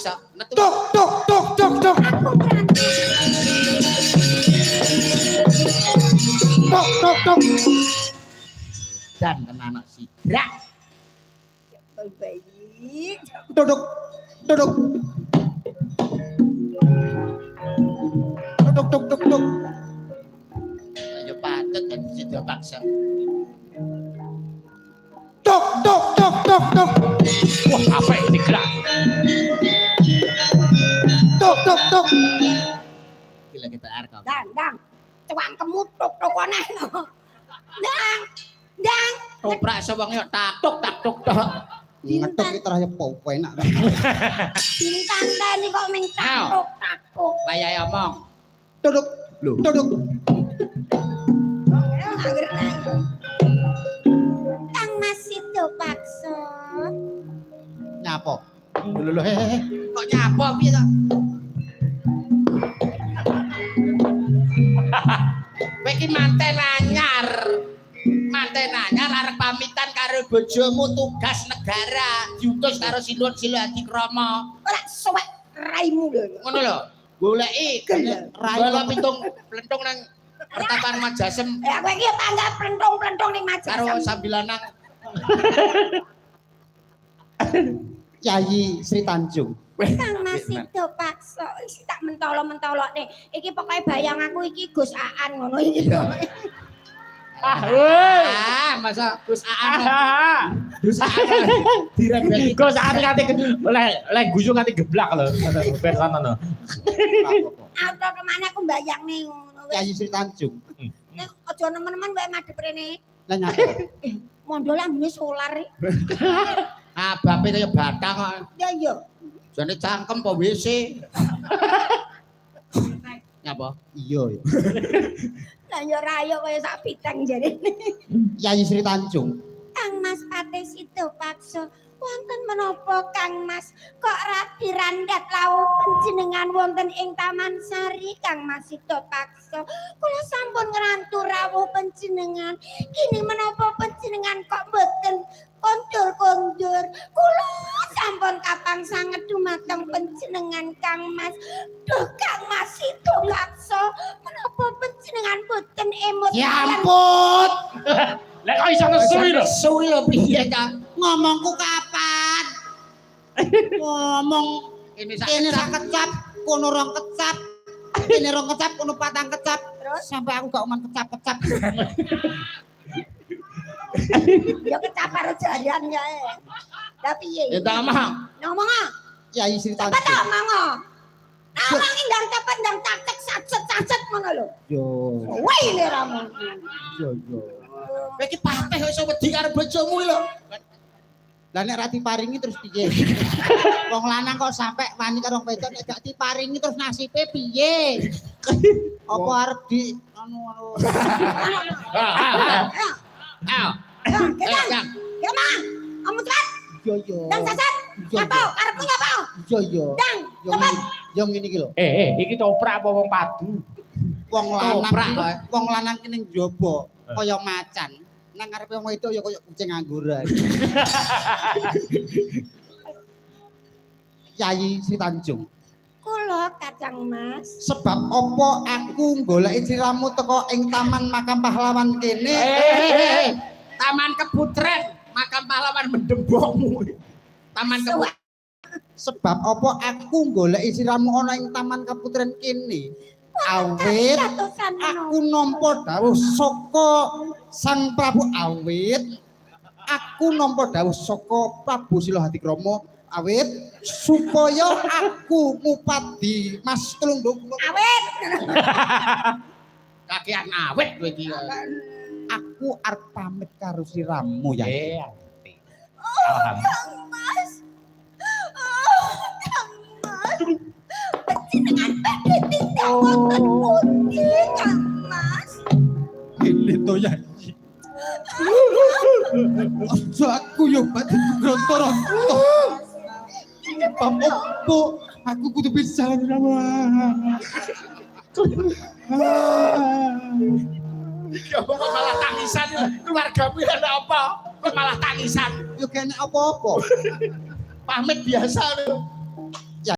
iso metu. Tuk. Tuk. Dan tenan sidrak. Baik. Duduk. Tuk. Ya patut kan sida paksa. Tuk. Wah, apa ini gerak? Tuk. Gila kita arkam. Dang. Cuang kemutuk tokone. Dang. Toprak sewang yo taktuk tok. Ngetuk iki terus apa enak. Bintang tani kok ming takuk. Wayahe omong. Duduk. Kang Mas itu paksa. Nyapa? Lho Kok nyapa piye to? Kowe iki manten anyar. Manten anyar arep pamitan karo bojomu tugas negara diutus karo Sinuwun Sila Adikrama. Ora suwek raimu lho. Ngono lho. Goleki rai pitung plentung nang pertapan Majasem Ya kowe iki tanggap plentung-plentung ning karo Majasem. sambilanang Yayi Sri Tanjung. Kang Mas itu paksa. Wis tak mentolo-mentolok nih. Iki pokoke bayang aku iki Gus Aan ngono iki. masa Gus Aan direbeki Kok saat nganti oleh guyu nganti geblak lho. Besan ngono. Auto kemana aku bayang nih ngono. Yayi Sri Tanjung. Nek aja nemen-nemen wae madhep rene. Lah nyapa? Mondol ambune solar. bape kaya batang kok Ya iya. jane cangkem apa WC nyapa Iya. Lah ya rayo kaya sak piteng jarene. Yayi Sri Tanjung. Kang Mas Pates itu paksa. Wonten menapa Kang Mas kok rapi randat lawuh panjenengan wonten ing Taman Sari Kang Mas itu paksa. Kula sampun ngrantu rawuh panjenengan. Kini menapa panjenengan kok mboten kondur-kondur. Kula sampun kapang sanget dumateng panjenengan Kang Mas. Duh Kang Mas itu paksa. Menapa panjenengan mboten emot. ya ampun Lek kok iso nesu lho. suwi lho piye ta Ngomongku kapan? Ngomong ini kene sak kecap, kono rong kecap. Kene rong kecap, kono patang kecap. Terus sampai aku gak oman kecap-kecap. Ya kecapar jarian ya. Lah piye? ya ta mah Ngomong ah. Yayi Sri Apa Tanjung. ta ngomong? Ngomong ndang cepet ndang taktek sacet ngono lho. Yo. Woi leramu. Yo. kowe iki pateh kok iso wedi karo bojomu lho Lah nek ra diparingi terus piye? Wong lanang kok sampe wani karo wong wedok nek gak diparingi terus nasibe piye? Apa arep di anu ayo Gedang. Kemang. Kamu cepet. yo. Ndang sacet. Nyapa? Karepmu nyapa? Yo. Ndang. Yo Cepet. yo ngene iki lho. Iki toprak apa wong padu? Toprak, kowe. Wong lanang ki ning njaba kaya macan. Nang ngarepe wong wedok ya kaya kucing angguran. Yayi Sri Tanjung. Kula Kacang Mas. Sebab apa aku goleki sliramu teko ing Taman Makam Pahlawan kene? Taman Keputren makam pahlawan mendembokmu Taman Keputren Sebab apa aku goleki sliramu ana ing Taman Keputren kene? Awit aku nampa dawuh saka Sang Prabu awit aku nampa dawuh saka Prabu Sila Hadikrama awit supaya aku ngupadi Mas Tulunggung Awet. kakean awet kowe iki aku arep pamit karo sliramu ya. Kang Mas. Kang Mas. Panjenengan badhe tindak wonten pundi Kang Mas? Ini to ya. Aja aku yo badhe grontoro. Apa aku kudu bisa sliramu. ya kok malah tangisan keluargamu ada apa kok malah tangisan Yo kene apa-apa. pamit biasa lho